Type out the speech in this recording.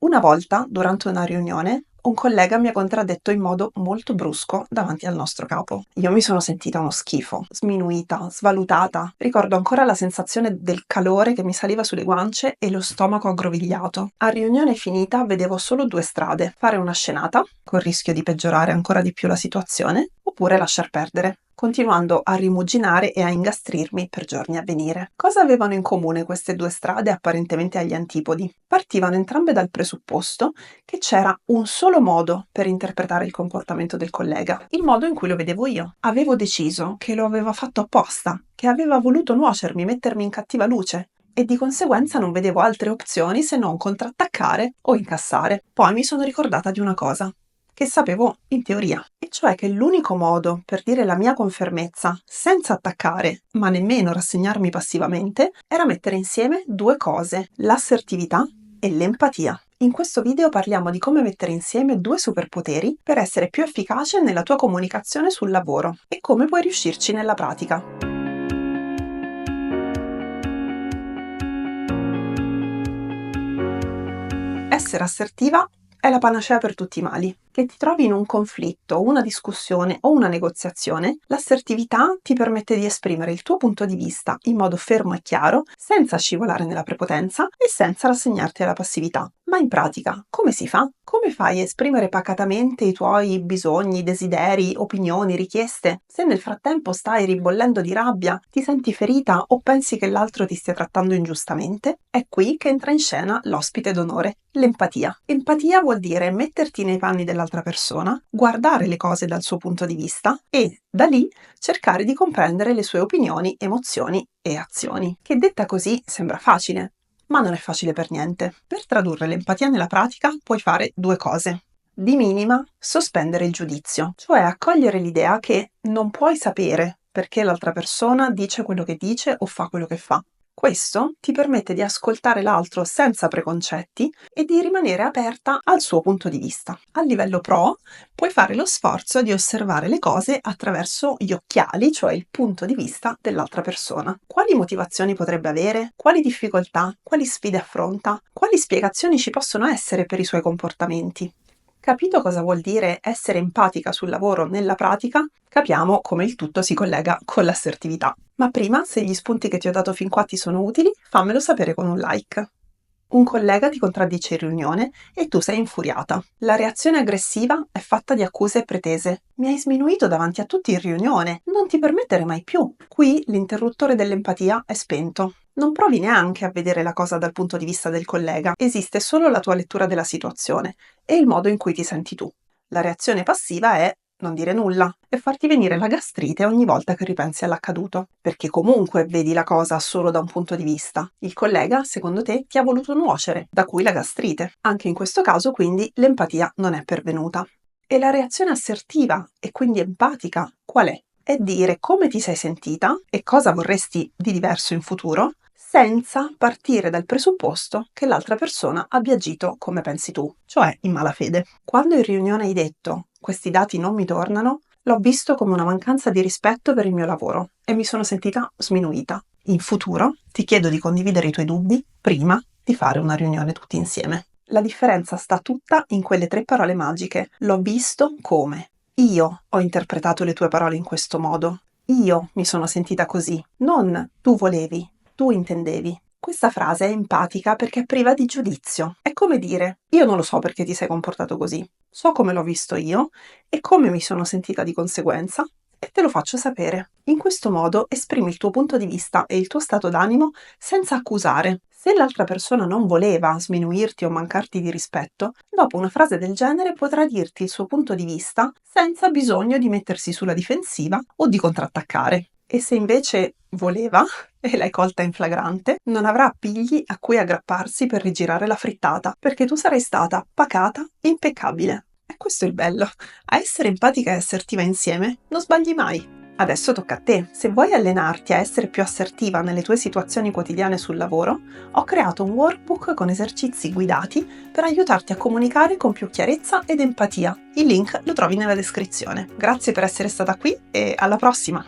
Una volta, durante una riunione, un collega mi ha contraddetto in modo molto brusco davanti al nostro capo. Io mi sono sentita uno schifo, sminuita, svalutata. Ricordo ancora la sensazione del calore che mi saliva sulle guance e lo stomaco aggrovigliato. A riunione finita vedevo solo due strade: fare una scenata, col rischio di peggiorare ancora di più la situazione, oppure lasciar perdere, continuando a rimuginare e a ingastrirmi per giorni a venire. Cosa avevano in comune queste due strade apparentemente agli antipodi? Partivano entrambe dal presupposto che c'era un solo modo per interpretare il comportamento del collega, il modo in cui lo vedevo io. Avevo deciso che lo aveva fatto apposta, che aveva voluto nuocermi, mettermi in cattiva luce, e di conseguenza non vedevo altre opzioni se non contrattaccare o incassare. Poi mi sono ricordata di una cosa che sapevo in teoria, e cioè che l'unico modo per dire la mia con fermezza, senza attaccare, ma nemmeno rassegnarmi passivamente, era mettere insieme due cose: l'assertività e l'empatia. In questo video parliamo di come mettere insieme due superpoteri per essere più efficace nella tua comunicazione sul lavoro e come puoi riuscirci nella pratica. Essere assertiva è la panacea per tutti i mali. Che ti trovi in un conflitto, una discussione o una negoziazione, l'assertività ti permette di esprimere il tuo punto di vista in modo fermo e chiaro, senza scivolare nella prepotenza e senza rassegnarti alla passività. Ma in pratica, come si fa? Come fai a esprimere pacatamente i tuoi bisogni, desideri, opinioni, richieste, se nel frattempo stai ribollendo di rabbia, ti senti ferita o pensi che l'altro ti stia trattando ingiustamente? È qui che entra in scena l'ospite d'onore, l'empatia. Empatia vuol dire metterti nei panni dell'altra persona, guardare le cose dal suo punto di vista e, da lì, cercare di comprendere le sue opinioni, emozioni e azioni. Che detta così sembra facile, ma non è facile per niente. Per tradurre l'empatia nella pratica puoi fare due cose. Di minima, sospendere il giudizio, cioè accogliere l'idea che non puoi sapere perché l'altra persona dice quello che dice o fa quello che fa. Questo ti permette di ascoltare l'altro senza preconcetti e di rimanere aperta al suo punto di vista. A livello pro, puoi fare lo sforzo di osservare le cose attraverso gli occhiali, cioè il punto di vista dell'altra persona. Quali motivazioni potrebbe avere? Quali difficoltà? Quali sfide affronta? Quali spiegazioni ci possono essere per i suoi comportamenti? Capito cosa vuol dire essere empatica sul lavoro nella pratica? Capiamo come il tutto si collega con l'assertività. Ma prima, se gli spunti che ti ho dato fin qua ti sono utili, fammelo sapere con un like. Un collega ti contraddice in riunione e tu sei infuriata. La reazione aggressiva è fatta di accuse e pretese. Mi hai sminuito davanti a tutti in riunione, non ti permettere mai più. Qui l'interruttore dell'empatia è spento. Non provi neanche a vedere la cosa dal punto di vista del collega, esiste solo la tua lettura della situazione e il modo in cui ti senti tu. La reazione passiva è non dire nulla e farti venire la gastrite ogni volta che ripensi all'accaduto, perché comunque vedi la cosa solo da un punto di vista. Il collega, secondo te, ti ha voluto nuocere, da cui la gastrite. Anche in questo caso, quindi, l'empatia non è pervenuta. E la reazione assertiva e quindi empatica qual è? È dire come ti sei sentita e cosa vorresti di diverso in futuro, senza partire dal presupposto che l'altra persona abbia agito come pensi tu, cioè in malafede. Quando in riunione hai detto questi dati non mi tornano, l'ho visto come una mancanza di rispetto per il mio lavoro e mi sono sentita sminuita. In futuro ti chiedo di condividere i tuoi dubbi prima di fare una riunione tutti insieme. La differenza sta tutta in quelle 3 parole magiche. L'ho visto come. Io ho interpretato le tue parole in questo modo. Io mi sono sentita così. Non tu volevi, tu intendevi. Questa frase è empatica perché è priva di giudizio. È come dire: io non lo so perché ti sei comportato così. So come l'ho visto io e come mi sono sentita di conseguenza e te lo faccio sapere. In questo modo esprimi il tuo punto di vista e il tuo stato d'animo senza accusare. Se l'altra persona non voleva sminuirti o mancarti di rispetto, dopo una frase del genere potrà dirti il suo punto di vista senza bisogno di mettersi sulla difensiva o di contrattaccare. E se invece voleva e l'hai colta in flagrante, non avrà appigli a cui aggrapparsi per rigirare la frittata, perché tu sarai stata pacata e impeccabile. E questo è il bello. A essere empatica e assertiva insieme non sbagli mai. Adesso tocca a te. Se vuoi allenarti a essere più assertiva nelle tue situazioni quotidiane sul lavoro, ho creato un workbook con esercizi guidati per aiutarti a comunicare con più chiarezza ed empatia. Il link lo trovi nella descrizione. Grazie per essere stata qui e alla prossima!